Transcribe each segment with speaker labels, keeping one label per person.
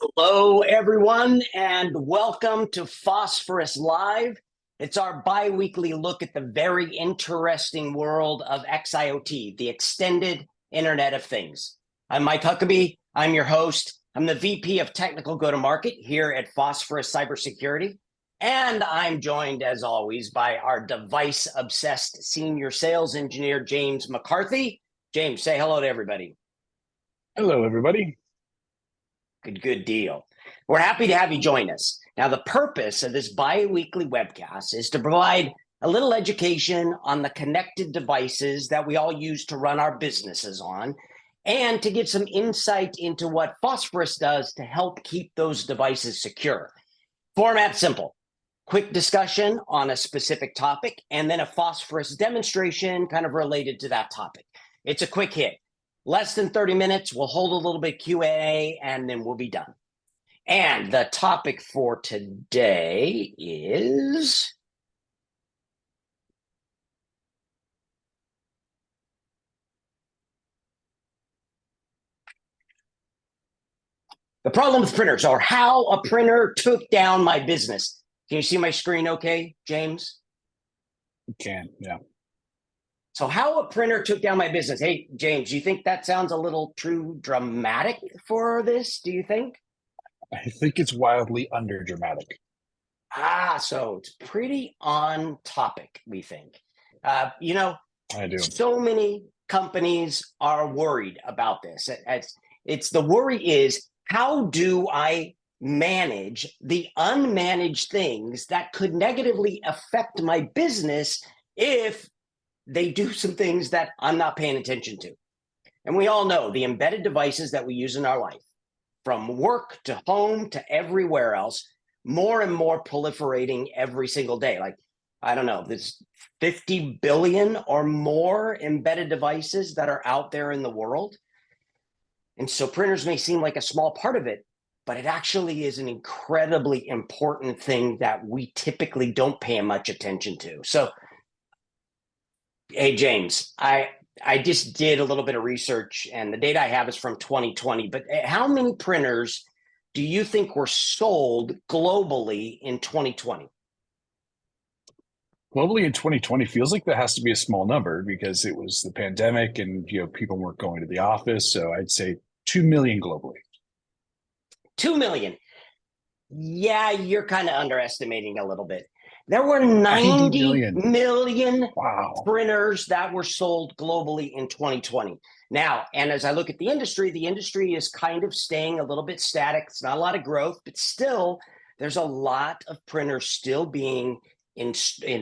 Speaker 1: Hello, everyone, and welcome to Phosphorus Live. It's our bi-weekly look at the very interesting world of xIoT, the extended Internet of Things. I'm Mike Huckaby. I'm your host. I'm the VP of Technical Go-to-Market here at Phosphorus Cybersecurity. And I'm joined, as always, by our device-obsessed senior sales engineer, James McCarthy. James, say hello to everybody.
Speaker 2: Hello, everybody.
Speaker 1: Good deal. We're happy to have you join us. Now, the purpose of this bi-weekly webcast is to provide a little education on the connected devices that we all use to run our businesses on, and to give some insight into what Phosphorus does to help keep those devices secure. Format simple. Quick discussion on a specific topic, and then a Phosphorus demonstration kind of related to that topic. It's a quick hit. Less than 30 minutes, we'll hold a little bit Q&A, and then we'll be done. And the topic for today is the problem with printers, or how a printer took down my business. Can you see my screen okay, James?
Speaker 2: You can, yeah.
Speaker 1: So how a printer took down my business. Hey, James, do you think that sounds a little too dramatic for this? Do you think?
Speaker 2: I think it's wildly underdramatic.
Speaker 1: So it's pretty on topic, we think.
Speaker 2: I do.
Speaker 1: So many companies are worried about this. It's the worry is, how do I manage the unmanaged things that could negatively affect my business if they do some things that I'm not paying attention to? And we all know the embedded devices that we use in our life, from work to home to everywhere else, more and more proliferating every single day. Like, I don't know, there's 50 billion or more embedded devices that are out there in the world. And so printers may seem like a small part of it, but it actually is an incredibly important thing that we typically don't pay much attention to. So, hey, James, I just did a little bit of research, and the data I have is from 2020, but how many printers do you think were sold globally in 2020?
Speaker 2: Globally in 2020 feels like that has to be a small number because it was the pandemic and people weren't going to the office. So I'd say 2 million globally.
Speaker 1: 2 million. Yeah, you're kind of underestimating a little bit. There were 90 million printers that were sold globally in 2020. Now, and as I look at the industry is kind of staying a little bit static. It's not a lot of growth, but still, there's a lot of printers still being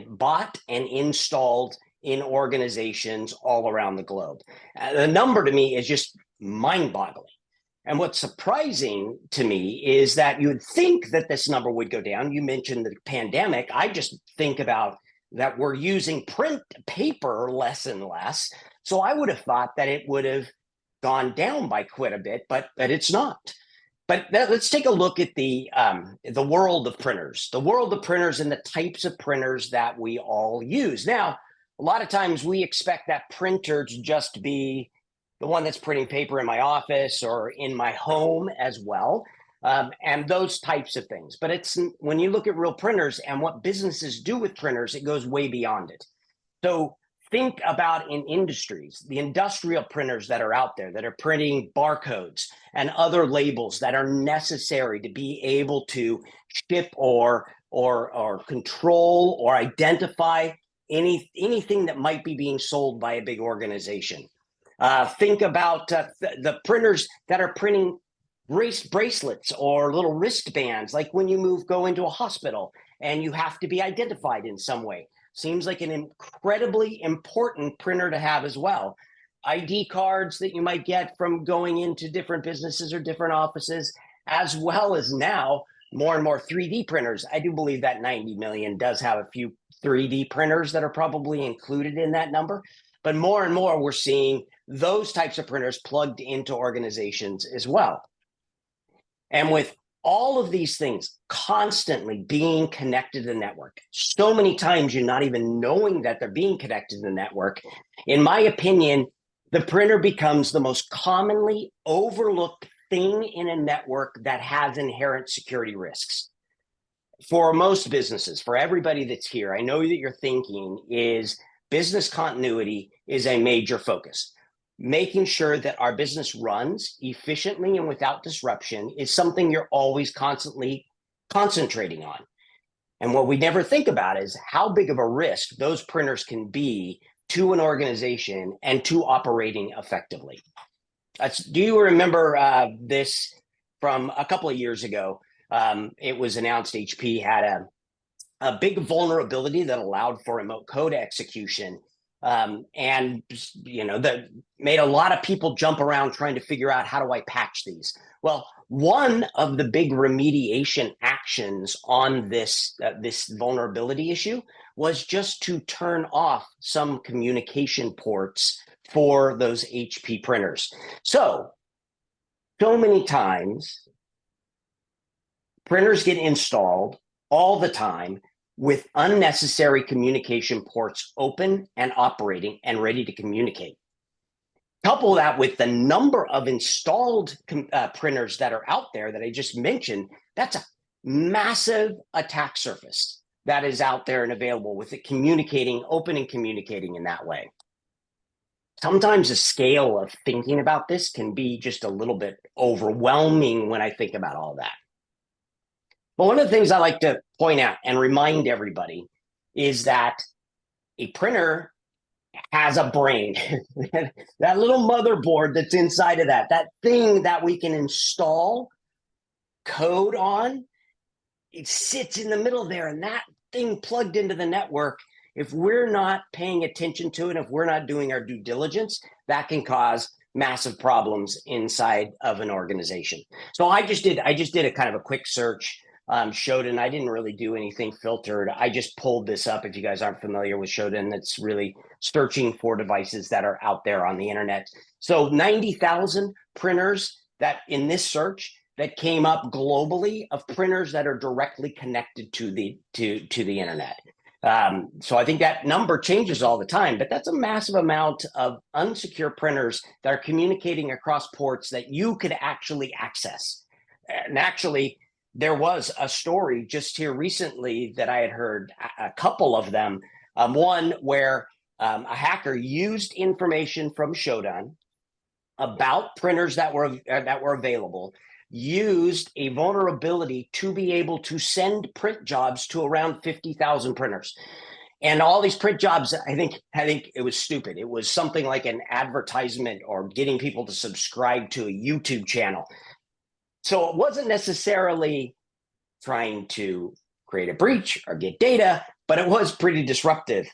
Speaker 1: bought and installed in organizations all around the globe. The number to me is just mind-boggling. And what's surprising to me is that you would think that this number would go down. You mentioned the pandemic. I just think about that we're using print paper less and less. So I would have thought that it would have gone down by quite a bit, but it's not. But let's take a look at the world of printers, and the types of printers that we all use. Now, a lot of times we expect that printer to just be the one that's printing paper in my office or in my home as well, and those types of things. But it's when you look at real printers and what businesses do with printers, it goes way beyond it. So think about in industries, the industrial printers that are out there that are printing barcodes and other labels that are necessary to be able to ship or control or identify anything that might be being sold by a big organization. Think about the printers that are printing bracelets or little wristbands, like when you go into a hospital and you have to be identified in some way. Seems like an incredibly important printer to have as well. ID cards that you might get from going into different businesses or different offices, as well as now more and more 3D printers. I do believe that 90 million does have a few 3D printers that are probably included in that number. But more and more, we're seeing those types of printers plugged into organizations as well. And with all of these things constantly being connected to the network, so many times you're not even knowing that they're being connected to the network, in my opinion, the printer becomes the most commonly overlooked thing in a network that has inherent security risks. For most businesses, for everybody that's here, I know that you're thinking is business continuity is a major focus. Making sure that our business runs efficiently and without disruption is something you're always constantly concentrating on. And what we never think about is how big of a risk those printers can be to an organization and to operating effectively. Do you remember this from a couple of years ago? It was announced HP had a big vulnerability that allowed for remote code execution. And that made a lot of people jump around trying to figure out, how do I patch these? Well, one of the big remediation actions on this vulnerability issue was just to turn off some communication ports for those HP printers. So many times printers get installed all the time with unnecessary communication ports open and operating and ready to communicate. Couple that with the number of installed printers that are out there that I just mentioned, that's a massive attack surface that is out there and available with it communicating, open and communicating in that way. Sometimes the scale of thinking about this can be just a little bit overwhelming when I think about all that. But one of the things I like to point out and remind everybody is that a printer has a brain. That little motherboard that's inside of that thing that we can install code on, it sits in the middle there, and that thing plugged into the network, if we're not paying attention to it, if we're not doing our due diligence, that can cause massive problems inside of an organization. So I just did a kind of a quick search, Shodan. I didn't really do anything filtered. I just pulled this up. If you guys aren't familiar with Shodan, that's really searching for devices that are out there on the internet. So 90,000 printers that in this search that came up globally of printers that are directly connected to the internet. So I think that number changes all the time, but that's a massive amount of unsecure printers that are communicating across ports that you could actually access. And actually, there was a story just here recently that I had heard, a couple of them. One where a hacker used information from Shodan about printers that were available, used a vulnerability to be able to send print jobs to around 50,000 printers. And all these print jobs, I think it was stupid. It was something like an advertisement or getting people to subscribe to a YouTube channel. So it wasn't necessarily trying to create a breach or get data, but it was pretty disruptive.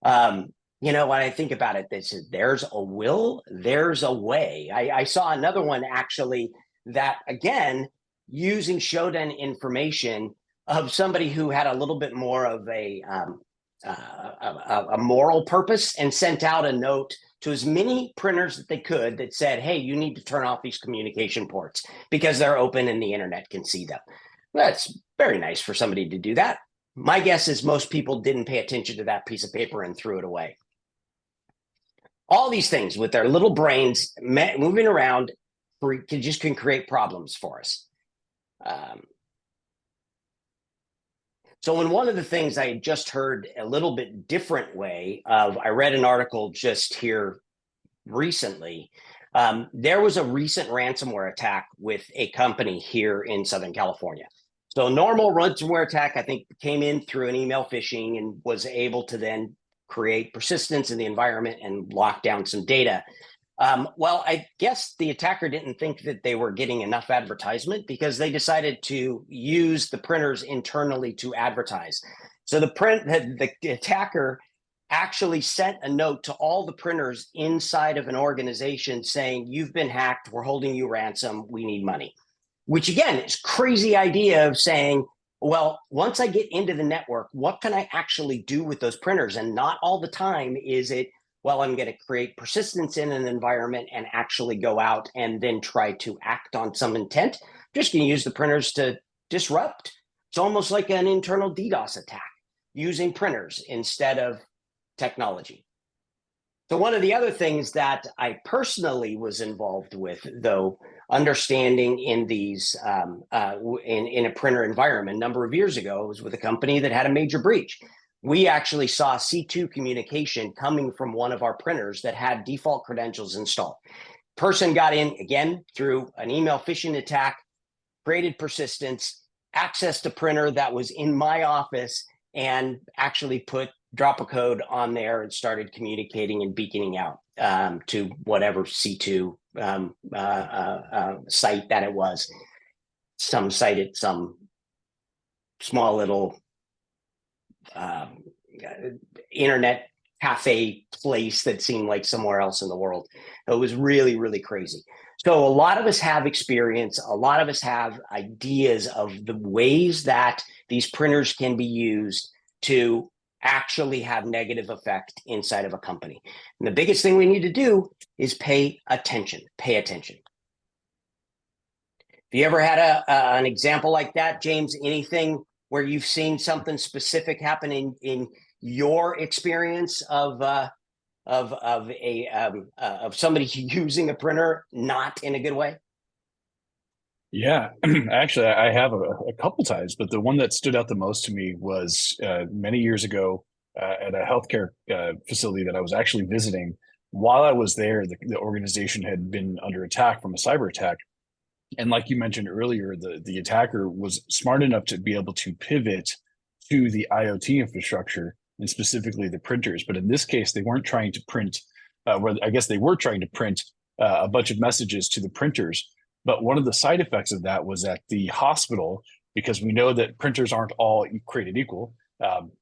Speaker 1: When I think about it, there's a will, there's a way. I saw another one actually that, again, using Shodan information of somebody who had a little bit more of a moral purpose and sent out a note to as many printers that they could that said, hey, you need to turn off these communication ports because they're open and the internet can see them. That's very nice for somebody to do that. My guess is most people didn't pay attention to that piece of paper and threw it away. All these things with their little brains moving around can create problems for us. So in one of the things I had just heard a little bit different way of, I read an article just here recently. There was a recent ransomware attack with a company here in Southern California. So normal ransomware attack, I think, came in through an email phishing and was able to then create persistence in the environment and lock down some data. Well, I guess the attacker didn't think that they were getting enough advertisement because they decided to use the printers internally to advertise. So the attacker actually sent a note to all the printers inside of an organization saying, you've been hacked, we're holding you ransom, we need money. Which again, is crazy idea of saying, well, once I get into the network, what can I actually do with those printers? And not all the time is it, well, I'm going to create persistence in an environment and actually go out and then try to act on some intent. I'm just going to use the printers to disrupt. It's almost like an internal DDoS attack using printers instead of technology. So one of the other things that I personally was involved with, though, understanding in these in a printer environment. A number of years ago, it was with a company that had a major breach. We actually saw C2 communication coming from one of our printers that had default credentials installed. Person got in, again, through an email phishing attack, created persistence, accessed a printer that was in my office, and actually drop a code on there and started communicating and beaconing out to whatever C2 site that it was. Some site at some small little internet cafe place that seemed like somewhere else in the world. It was really, really crazy. So a lot of us have experience. A lot of us have ideas of the ways that these printers can be used to actually have negative effect inside of a company. And the biggest thing we need to do is pay attention. Pay attention. Have you ever had an example like that, James? Anything where you've seen something specific happen in your experience of somebody using a printer not in a good way?
Speaker 2: Yeah, actually, I have a couple times, but the one that stood out the most to me was many years ago at a healthcare facility that I was actually visiting. While I was there, the organization had been under attack from a cyber attack. And like you mentioned earlier, the attacker was smart enough to be able to pivot to the IoT infrastructure and specifically the printers. But in this case, they weren't trying to print, I guess they were trying to print a bunch of messages to the printers. But one of the side effects of that was at the hospital, because we know that printers aren't all created equal.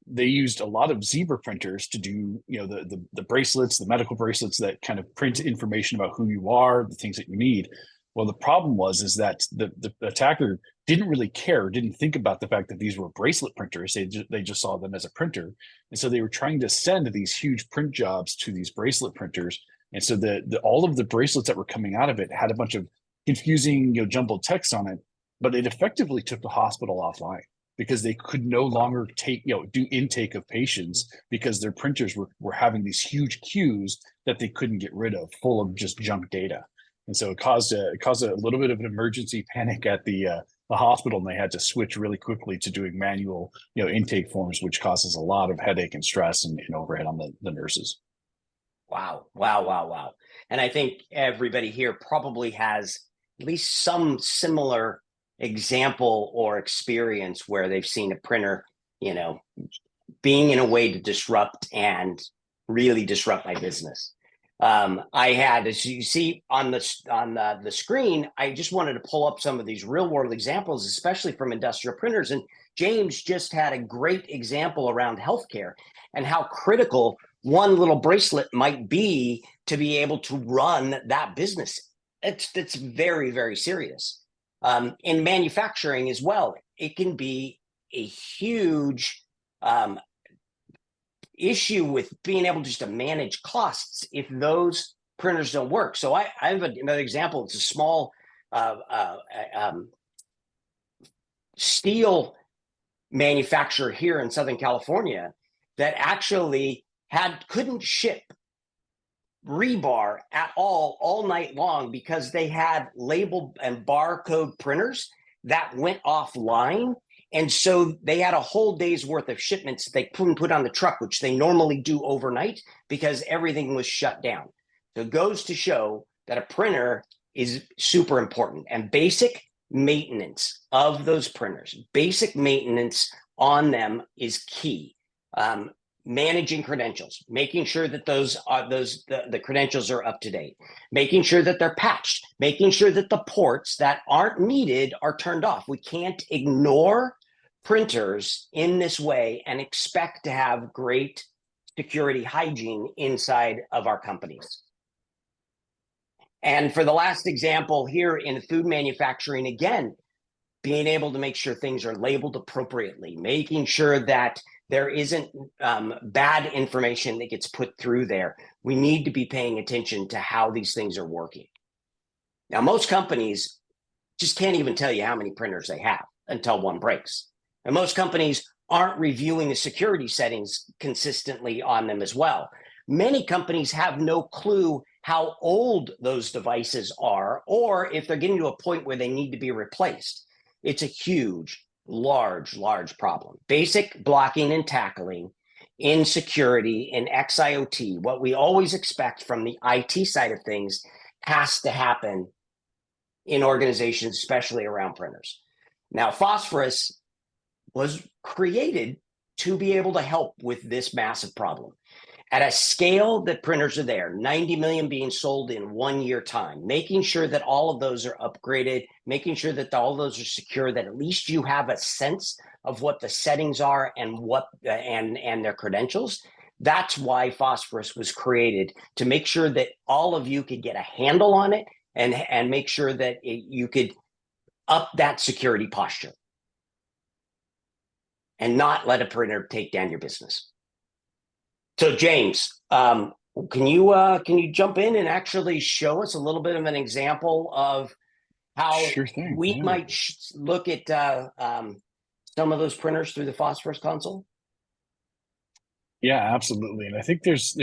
Speaker 2: They used a lot of Zebra printers to do, the bracelets, the medical bracelets that kind of print information about who you are, the things that you need. Well, the problem is that the attacker didn't really care, didn't think about the fact that these were bracelet printers. They just saw them as a printer. And so they were trying to send these huge print jobs to these bracelet printers. And so all of the bracelets that were coming out of it had a bunch of confusing, jumbled text on it, but it effectively took the hospital offline because they could no longer do intake of patients because their printers were having these huge queues that they couldn't get rid of, full of just junk data. And so it caused a little bit of an emergency panic at the hospital, and they had to switch really quickly to doing manual, intake forms, which causes a lot of headache and stress and overhead on the nurses.
Speaker 1: Wow. And I think everybody here probably has at least some similar example or experience where they've seen a printer, being in a way to disrupt and really disrupt my business. I had, as you see on the screen, I just wanted to pull up some of these real world examples, especially from industrial printers. And James just had a great example around healthcare and how critical one little bracelet might be to be able to run that business. It's very, very serious. In manufacturing as well, it can be a huge issue with being able just to manage costs if those printers don't work. So I have another example. It's a small steel manufacturer here in Southern California that actually couldn't ship rebar at all night long because they had label and barcode printers that went offline. And so they had a whole day's worth of shipments they couldn't put on the truck, which they normally do overnight because everything was shut down. So it goes to show that a printer is super important, and basic maintenance of those printers, basic maintenance on them is key. Managing credentials, making sure that the credentials are up to date, making sure that they're patched, making sure that the ports that aren't needed are turned off. We can't ignore printers in this way and expect to have great security hygiene inside of our companies. And for the last example here in food manufacturing, again, being able to make sure things are labeled appropriately, making sure that there isn't bad information that gets put through there. We need to be paying attention to how these things are working. Now, most companies just can't even tell you how many printers they have until one breaks. And most companies aren't reviewing the security settings consistently on them as well. Many companies have no clue how old those devices are, or if they're getting to a point where they need to be replaced. It's a huge, large problem. Basic blocking and tackling in security, in xIoT, what we always expect from the IT side of things has to happen in organizations, especially around printers. Now, Phosphorus was created to be able to help with this massive problem. At a scale that printers are there, 90 million being sold in 1 year time, making sure that all of those are upgraded, making sure that all of those are secure, that at least you have a sense of what the settings are and what and their credentials. That's why Phosphorus was created, to make sure that all of you could get a handle on it and make sure that you could up that security posture and not let a printer take down your business. So James, can you jump in and actually show us a little bit of an example of how we might look at some of those printers through the Phosphorus console?
Speaker 2: Yeah, absolutely. And I think there's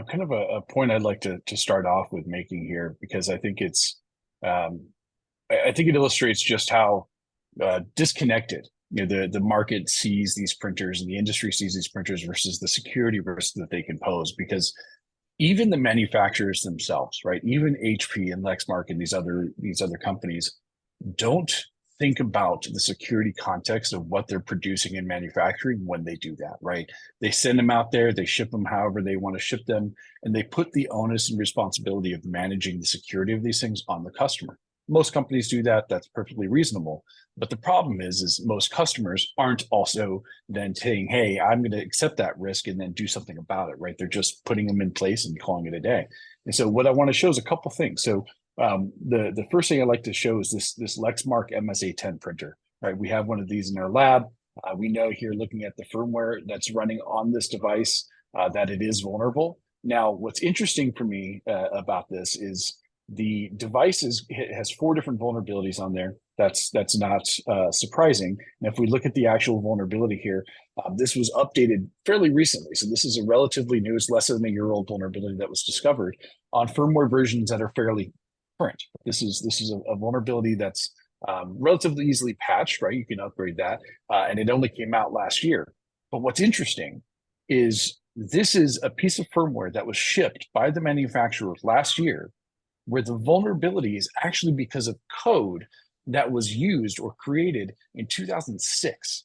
Speaker 2: kind of a point I'd like to start off with making here, because I think it's I think it illustrates just how disconnected the market sees these printers and the industry sees these printers versus the security risk that they can pose. Because even the manufacturers themselves, right, even HP and Lexmark and these other companies don't think about the security context of what they're producing and manufacturing when they do that, right? They send them out there, they ship them however they want to ship them, and they put the onus and responsibility of managing the security of these things on the customer. Most companies do that. That's perfectly reasonable. But the problem is most customers aren't also then saying, hey, I'm going to accept that risk and then do something about it, right? They're just putting them in place and calling it a day. And so what I want to show is a couple things. So the first thing I like to show is this Lexmark MSA10 printer, right? We have one of these in our lab. We know here, looking at the firmware that's running on this device, that it is vulnerable. Now, what's interesting for me about this is the device has 4 different vulnerabilities on there. That's not surprising. And if we look at the actual vulnerability here, this was updated fairly recently. So this is a relatively new, it's less than a year old vulnerability that was discovered on firmware versions that are fairly current. This is a vulnerability that's relatively easily patched, right? You can upgrade that. And it only came out last year. But what's interesting is this is a piece of firmware that was shipped by the manufacturer last year, where the vulnerability is actually because of code that was used or created in 2006.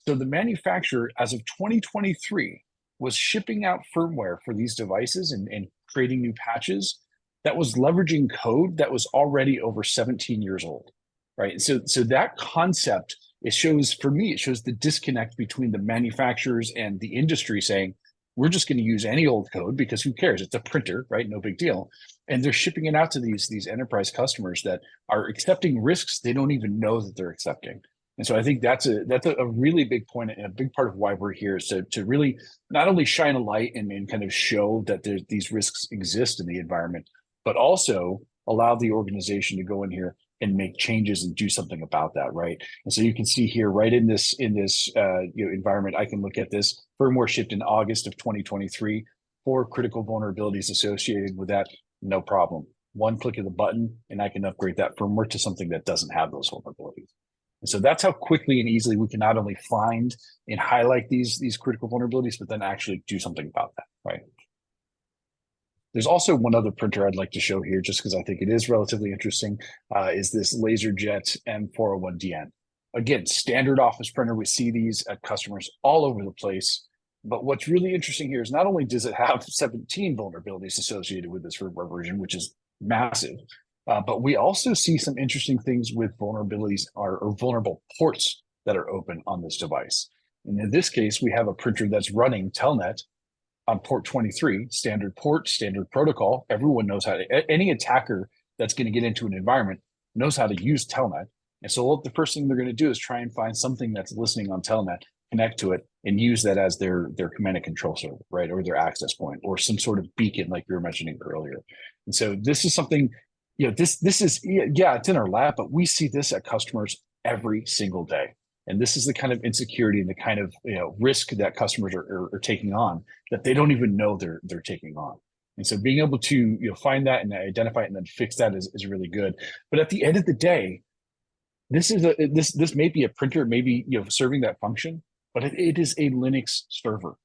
Speaker 2: So the manufacturer, as of 2023, was shipping out firmware for these devices and creating new patches that was leveraging code that was already over 17 years old, right? So that concept, it shows the disconnect between the manufacturers and the industry saying, we're just going to use any old code because who cares? It's a printer, right? No big deal. And they're shipping it out to these enterprise customers that are accepting risks they don't even know that they're accepting. And so I think that's a really big point, and a big part of why we're here is to really not only shine a light and kind of show that these risks exist in the environment, but also allow the organization to go in here and make changes and do something about that, right? And so you can see here, right in this environment, I can look at this firmware shipped in August of 2023, 4 critical vulnerabilities associated with that, no problem. One click of the button, and I can upgrade that firmware to something that doesn't have those vulnerabilities. And so that's how quickly and easily we can not only find and highlight these critical vulnerabilities, but then actually do something about that, right? There's also one other printer I'd like to show here, just because I think it is relatively interesting, is this LaserJet M401DN. Again, standard office printer. We see these at customers all over the place. But what's really interesting here is not only does it have 17 vulnerabilities associated with this firmware version, which is massive, but we also see some interesting things with vulnerabilities or vulnerable ports that are open on this device. And in this case, we have a printer that's running Telnet on port 23, standard port, standard protocol. Everyone knows how to, any attacker that's going to get into an environment knows how to use Telnet. And so the first thing they're going to do is try and find something that's listening on Telnet, connect to it, and use that as their command and control server, right? Or their access point, or some sort of beacon like you were mentioning earlier. And so this is something, this is, it's in our lab, but we see this at customers every single day. And this is the kind of insecurity and the kind of risk that customers are taking on that they don't even know they're taking on. And so being able to find that and identify it and then fix that is really good. But at the end of the day, this may be a printer, maybe serving that function, but it is a Linux server.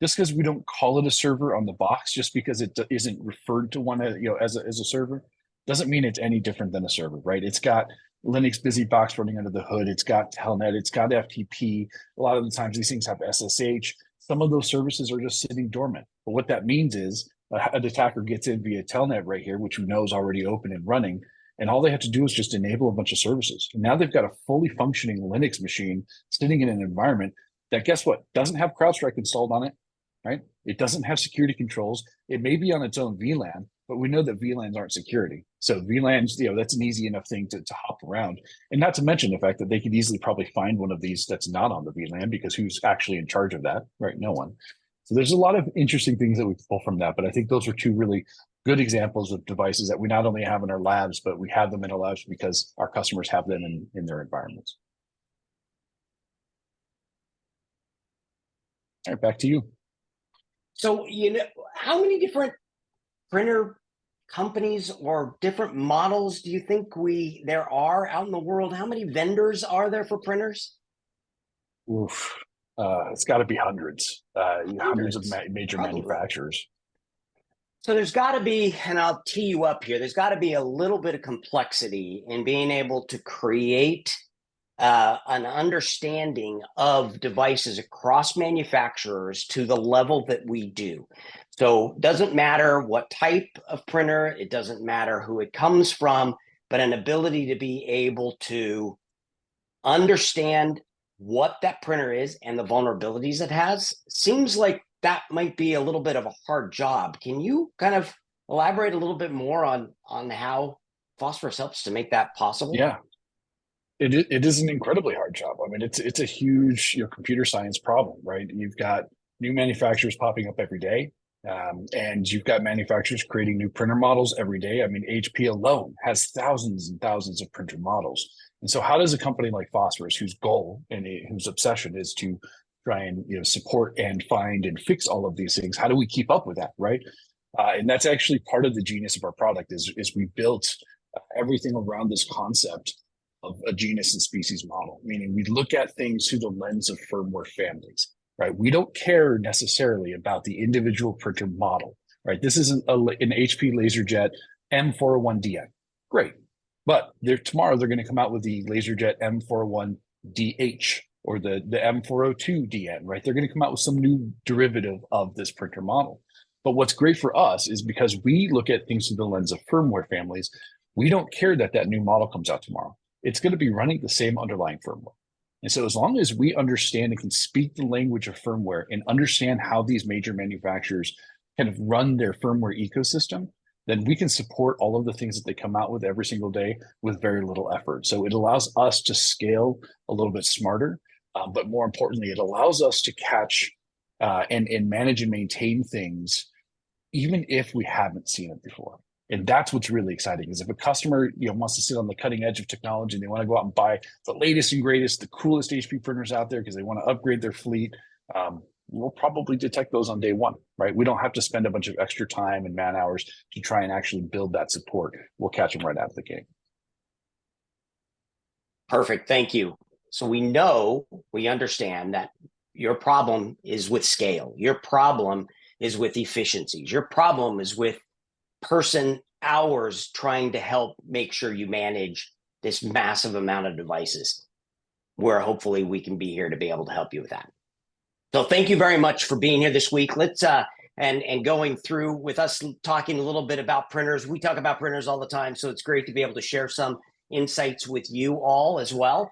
Speaker 2: Just because we don't call it a server on the box, just because it isn't referred to one as a server, doesn't mean it's any different than a server, right? It's got Linux BusyBox running under the hood. It's got Telnet. It's got FTP. A lot of the times these things have SSH. Some of those services are just sitting dormant. But what that means is an attacker gets in via Telnet right here, which we know is already open and running. And all they have to do is just enable a bunch of services. And now they've got a fully functioning Linux machine sitting in an environment that, guess what, doesn't have CrowdStrike installed on it, right? It doesn't have security controls. It may be on its own VLAN, but we know that VLANs aren't security. So VLANs, that's an easy enough thing to hop around. And not to mention the fact that they could easily probably find one of these that's not on the VLAN, because who's actually in charge of that, right? No one. So there's a lot of interesting things that we pull from that. But I think those are two really good examples of devices that we not only have in our labs, but we have them in our labs because our customers have them in their environments. All right, back to you.
Speaker 1: So, how many different printer companies or different models do you think there are out in the world? How many vendors are there for printers?
Speaker 2: Oof. It's got to be hundreds. Hundreds of major manufacturers.
Speaker 1: So there's got to be, and I'll tee you up here, there's got to be a little bit of complexity in being able to create an understanding of devices across manufacturers to the level that we do. So it doesn't matter what type of printer, it doesn't matter who it comes from, but an ability to be able to understand what that printer is and the vulnerabilities it has seems like that might be a little bit of a hard job. Can you kind of elaborate a little bit more on how Phosphorus helps to make that possible?
Speaker 2: Yeah, it is an incredibly hard job. I mean, it's a huge computer science problem, right? You've got new manufacturers popping up every day, and you've got manufacturers creating new printer models every day. I mean, HP alone has thousands and thousands of printer models. And so how does a company like Phosphorus, whose goal and whose obsession is to try and support and find and fix all of these things, how do we keep up with that, right? And that's actually part of the genius of our product is we built everything around this concept of a genus and species model, meaning we look at things through the lens of firmware families, right? We don't care necessarily about the individual printer model, right? This isn't an HP LaserJet M401DN. Great. But tomorrow they're going to come out with the LaserJet M401DH or the M402DN, right? They're going to come out with some new derivative of this printer model. But what's great for us is because we look at things through the lens of firmware families, we don't care that new model comes out tomorrow. It's going to be running the same underlying firmware. And so as long as we understand and can speak the language of firmware and understand how these major manufacturers kind of run their firmware ecosystem, then we can support all of the things that they come out with every single day with very little effort. So it allows us to scale a little bit smarter, but more importantly, it allows us to catch and manage and maintain things even if we haven't seen it before. And that's what's really exciting is if a customer wants to sit on the cutting edge of technology and they want to go out and buy the latest and greatest, the coolest HP printers out there because they want to upgrade their fleet, we'll probably detect those on day one, right? We don't have to spend a bunch of extra time and man hours to try and actually build that support. We'll catch them right out of the gate.
Speaker 1: Perfect. Thank you. So we understand that your problem is with scale. Your problem is with efficiencies. Your problem is with person hours trying to help make sure you manage this massive amount of devices, where hopefully we can be here to be able to help you with that. So thank you very much for being here this week. Let's and going through with us talking a little bit about printers. We talk about printers all the time, so it's great to be able to share some insights with you all as well.